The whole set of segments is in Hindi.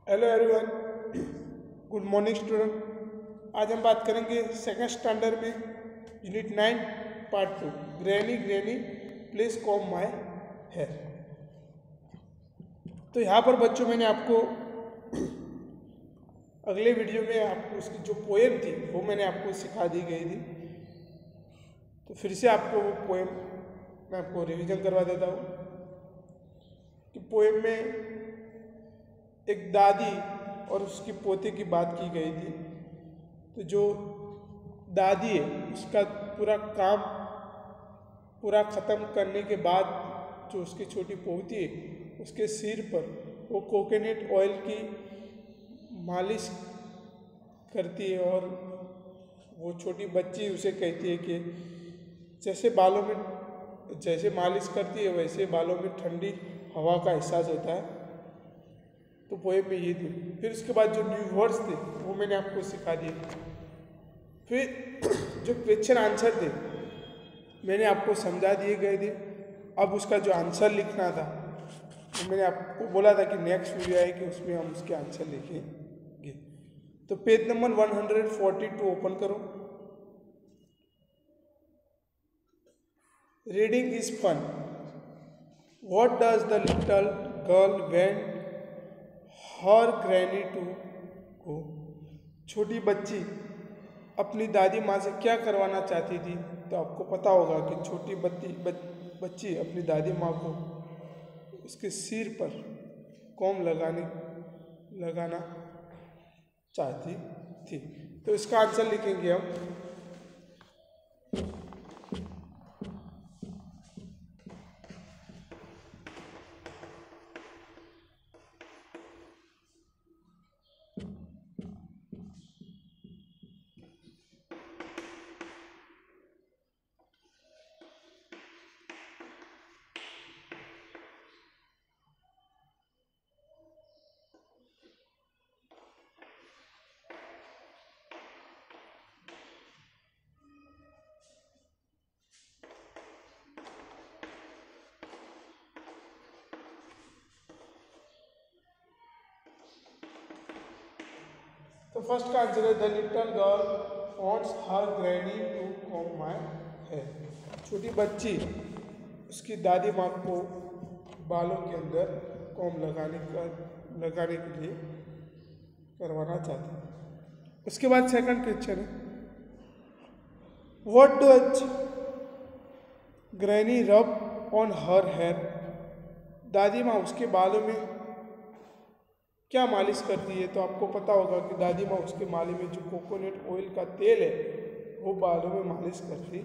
Hello everyone, good morning student. आज हम बात करेंगे सेकंड स्टैंडर्ड में unit 9 part 2 granny granny please comb my hair. तो यहाँ पर बच्चों मैंने आपको अगले वीडियो में आपको उसकी जो पोएम थी वो मैंने आपको सिखा दी गई थी। तो फिर से आपको वो पोएम मैं आपको रिवीजन करवा देता हूँ कि पोएम में एक दादी और उसकी पोते की बात की गई थी। तो जो दादी है उसका पूरा काम पूरा ख़त्म करने के बाद जो उसकी छोटी पोती है उसके सिर पर वो कोकोनट ऑयल की मालिश करती है और वो छोटी बच्ची उसे कहती है कि जैसे मालिश करती है वैसे बालों में ठंडी हवा का एहसास होता है। तो पोएम में ये थी। फिर उसके बाद जो न्यू वर्ड्स थे वो मैंने आपको सिखा दिए। फिर जो क्वेश्चन आंसर थे मैंने आपको समझा दिए गए थे। अब उसका जो आंसर लिखना था तो मैंने आपको बोला था कि नेक्स्ट वीडियो आएगी उसमें हम उसके आंसर लिखेंगे। तो पेज नंबर 142 ओपन करो। Reading is fun. What does the little girl went her granny to को। छोटी बच्ची अपनी दादी माँ से क्या करवाना चाहती थी। तो आपको पता होगा कि छोटी बच्ची अपनी दादी माँ को उसके सिर पर कॉम्ब लगाना चाहती थी। तो इसका आंसर लिखेंगे हम। तो फर्स्ट का आंसर है the little girl wants her granny to comb my hair. छोटी बच्ची उसकी दादी माँ को बालों के अंदर कॉम्ब लगाने के लिए करवाना चाहती है। उसके बाद सेकंड क्वेश्चन है what does granny rub on her hair. दादी माँ उसके बालों में क्या मालिश करती है। तो आपको पता होगा कि दादी माँ उसके बालों में जो कोकोनट ऑयल का तेल है वो बालों में मालिश करती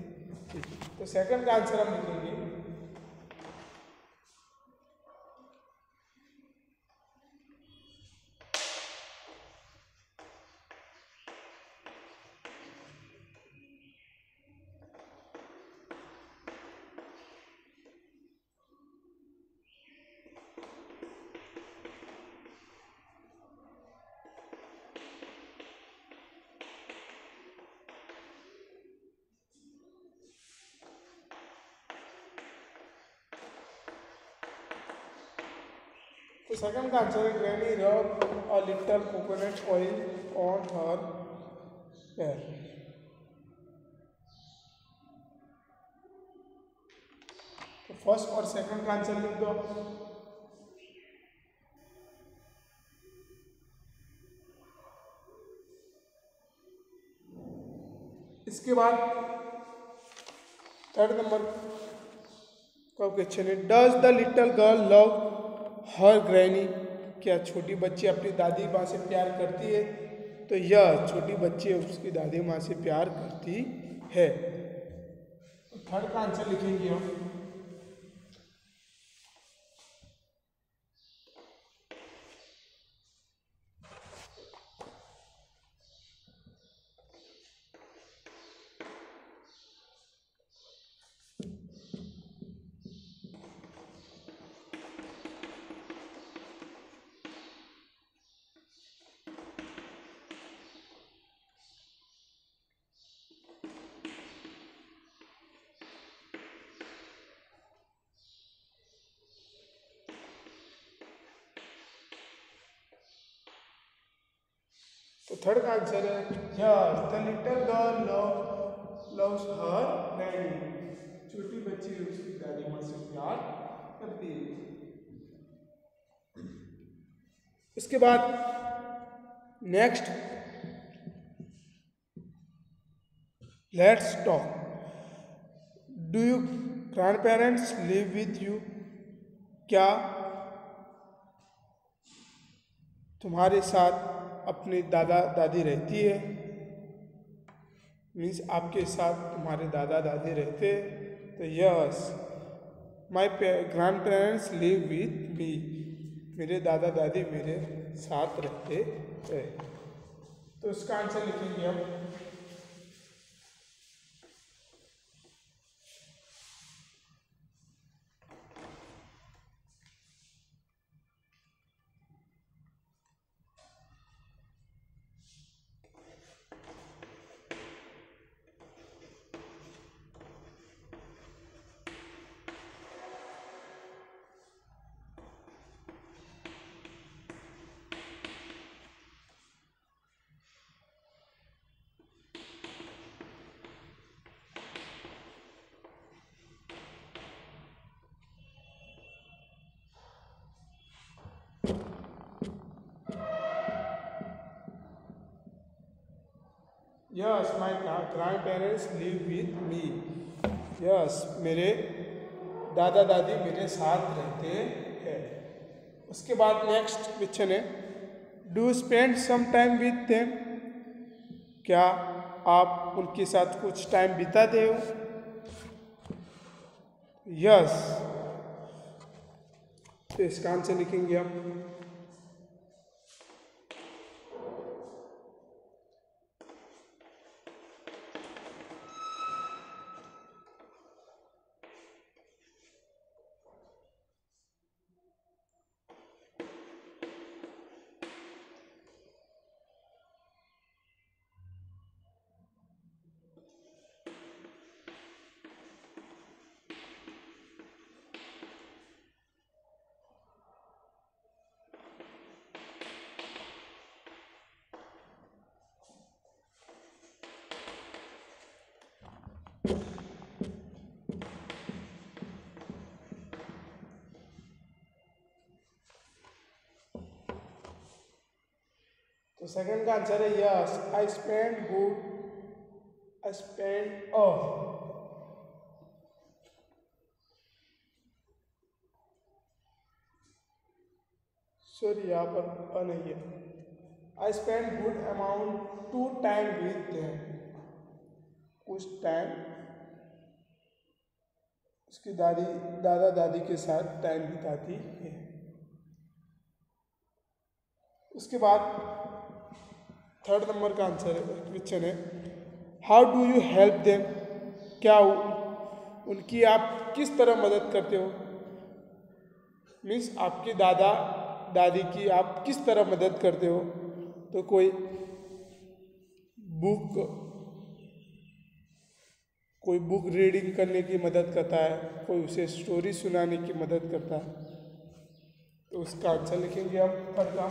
थी। तो सेकंड का आंसर हम लिखेंगे तो सेकंड का आंसर है granny rub a little coconut oil on her hair. तो फर्स्ट और सेकंड का आंसर लिख दो। इसके बाद थर्ड नंबर का क्वेश्चन है does the little girl love her granny. क्या छोटी बच्ची अपनी दादी माँ से प्यार करती है। तो यह छोटी बच्ची उसकी दादी माँ से प्यार करती है। तो थर्ड का आंसर लिखेंगे हम तो थर्ड का आंसर है yes, the little girl loves her daddy. छोटी बच्ची उसकी दादी माँ से प्यार करती है। उसके बाद next, let's talk. Do you grand parents live with you? क्या तुम्हारे साथ अपने दादा दादी रहती है? मीन्स आपके साथ तुम्हारे दादा दादी रहते हैं? तो yes, my grandparents live with मी। मेरे दादा दादी मेरे साथ रहते हैं। तो इसका आंसर लिखेंगे हम yes, my grandparents live with me. Yes, मेरे दादा दादी मेरे साथ रहते हैं। उसके बाद नेक्स्ट क्वेश्चन है, do spend some time with them? क्या आप उनके साथ कुछ टाइम बिताते हो? यस, तो इसका आंसर लिखेंगे हम तो सेकंड का आंसर है यस, आई स्पेंड सॉरी, यहाँ पर नहीं है। I spend good amount to time with them. कुछ टाइम उसकी दादा दादी के साथ टाइम बिताती है। उसके बाद थर्ड नंबर का आंसर है क्वेश्चन है, how do you help them? क्या उनकी आप किस तरह मदद करते हो? मीन्स आपके दादा दादी की आप किस तरह मदद करते हो? तो कोई बुक रीडिंग करने की मदद करता है, कोई उसे स्टोरी सुनाने की मदद करता है। तो उसका आंसर लिखेंगे हम थर्ड का।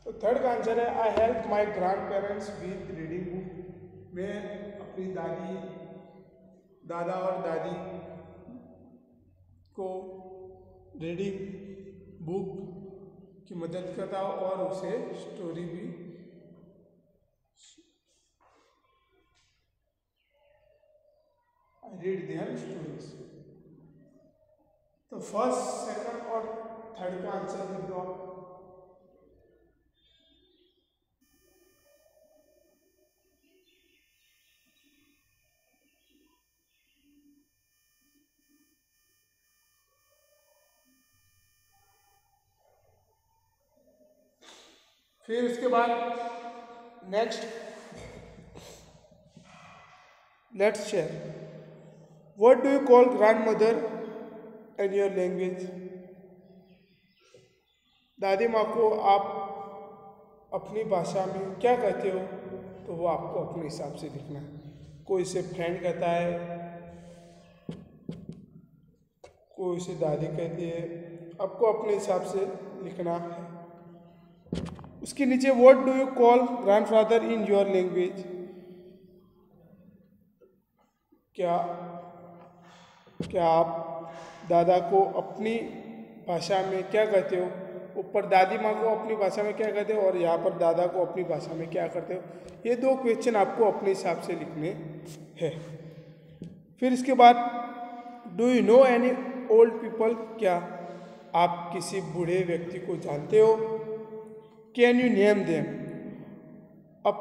तो थर्ड का आंसर है I help my grand parents with reading book. मैं अपनी दादा और दादी को रीडिंग बुक की मदद करता हूँ और उसे स्टोरी भी रीड देयर स्टोरीज। तो फर्स्ट, सेकंड और थर्ड का आंसर लिख दो आप। फिर उसके बाद next, let's share what do you call grand mother in your language. दादी माँ को आप अपनी भाषा में क्या कहते हो, तो वो आपको अपने हिसाब से लिखना है। कोई इसे फ्रेंड कहता है, कोई इसे दादी कहती है, आपको अपने हिसाब से लिखना है। उसके नीचे what do you call grandfather in your language, क्या क्या आप दादा को अपनी भाषा में क्या कहते हो। ऊपर दादी माँ को अपनी भाषा में क्या कहते हो और यहाँ पर दादा को अपनी भाषा में क्या करते हो। ये दो क्वेश्चन आपको अपने हिसाब से लिखने हैं। फिर इसके बाद do you know any old people, क्या आप किसी बूढ़े व्यक्ति को जानते हो। कैन यू नेम देम, अब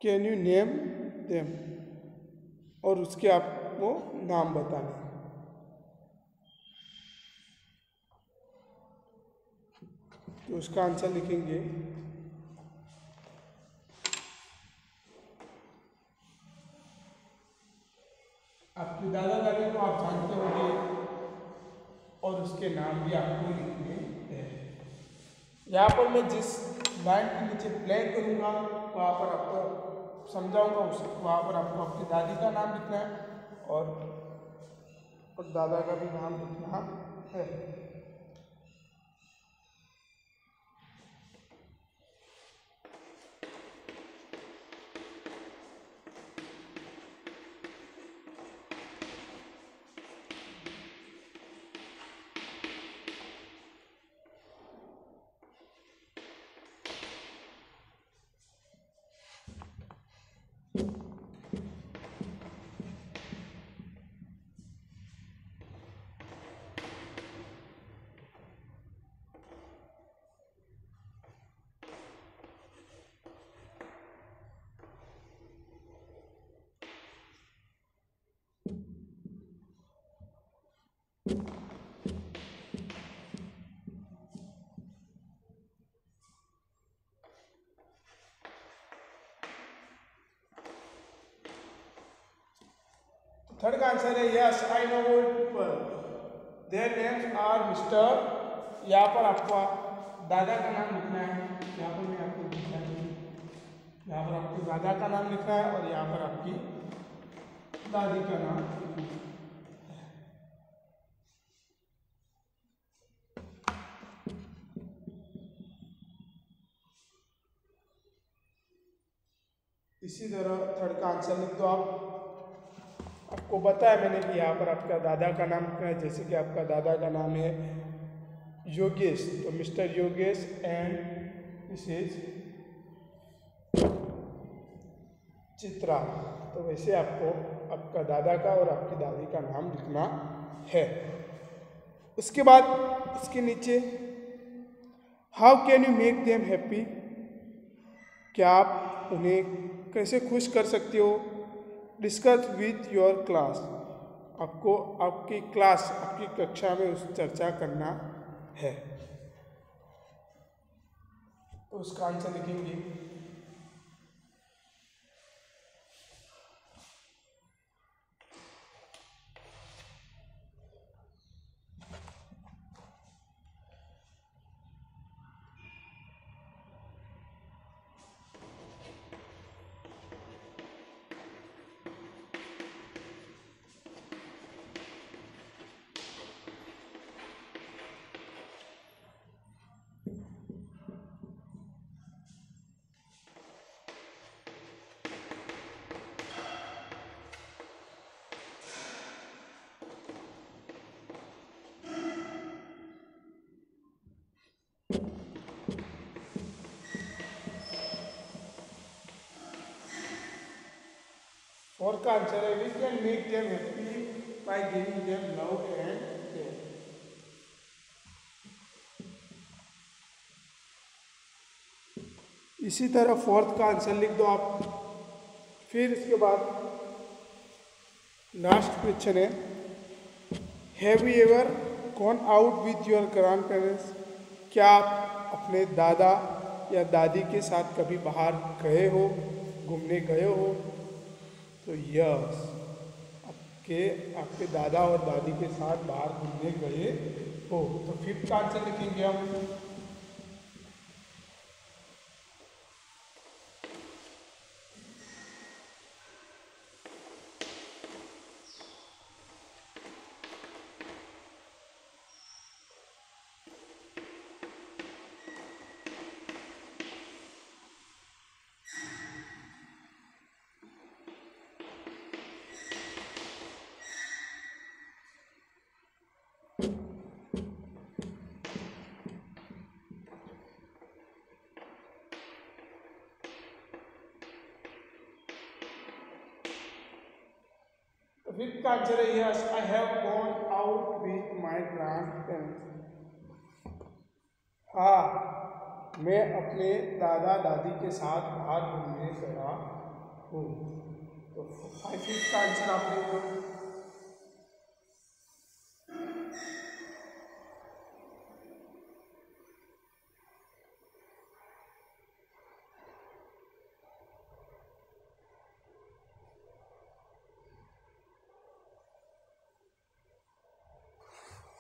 कैन यू नेम देम, और उसके आपको नाम बताने। तो उसका आंसर लिखेंगे आपके दादा दादी को आप जानते होंगे और उसके नाम भी आपको लिखने हैं। यहाँ पर मैं जिस लाइन के नीचे ब्लैंक करूँगा वहाँ पर आपको समझाऊंगा, उस वहाँ पर आपको अपनी दादी का नाम लिखना है और दादा का भी नाम लिखना है। थर्ड का आंसर है yes I know old people, their names are mister. यहाँ पर आपको दादा का नाम लिखना है। यहाँ पर मैं आपको लिखना है, यहाँ पर आपको दादा का नाम लिखना है और यहाँ पर आपकी दादी का नाम लिखना है। इसी तरह थर्ड का आंसर लिख दो आप। आपको बताया मैंने कि यहाँ पर आपका दादा का नाम क्या है। जैसे कि आपका दादा का नाम है योगेश, तो Mr Yogesh and Mrs Chitra. तो वैसे आपको आपका दादा का और आपकी दादी का नाम लिखना है। उसके बाद उसके नीचे how can you make them happy, क्या आप उन्हें कैसे खुश कर सकते हो। डिस्कस विथ योर क्लास, आपको आपकी क्लास आपकी कक्षा में उस चर्चा करना है। तो उसका आंसर लिखेंगे 4 का आंसर है we can make them happy by giving them love and care. इसी तरह 4th का आंसर लिख दो आप। फिर इसके बाद लास्ट क्वेश्चन है, have you ever gone out with your grand parents? क्या आप अपने दादा या दादी के साथ कभी बाहर गए हो, घूमने गए हो? तो यस, आपके दादा और दादी के साथ बाहर घूमने गए हो। तो 5th का आंसर लिखेंगे हम। फिफ्थ का आंसर है yes, I have gone out with my grand parents. हाँ, मैं अपने दादा दादी के साथ बाहर घूमने गया हूँ। तो 5th का आंसर आप लिख दो।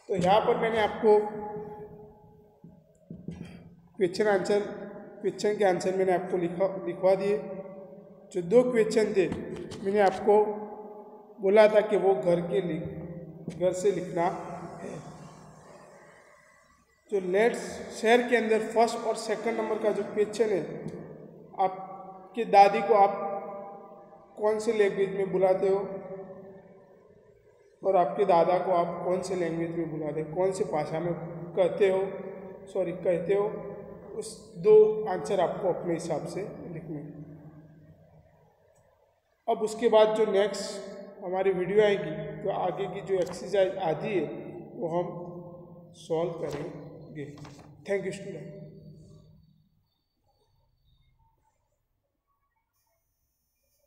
तो यहाँ पर मैंने आपको क्वेश्चन के आंसर मैंने आपको लिखवा दिए। जो 2 क्वेश्चन थे मैंने आपको बोला था कि वो घर से लिखना है। जो लेट्स शेयर के अंदर 1st और 2nd नंबर का जो क्वेश्चन है, आपके दादी को आप कौन से लैंग्वेज में बुलाते हो और आपके दादा को आप कौन से लैंग्वेज में बुलाते हो, कौन से भाषा में कहते हो, उस 2 आंसर आपको अपने हिसाब से लिखने। अब उसके बाद जो नेक्स्ट हमारी वीडियो आएगी, तो आगे की जो एक्सरसाइज आती है वो हम सॉल्व करेंगे। Thank you student.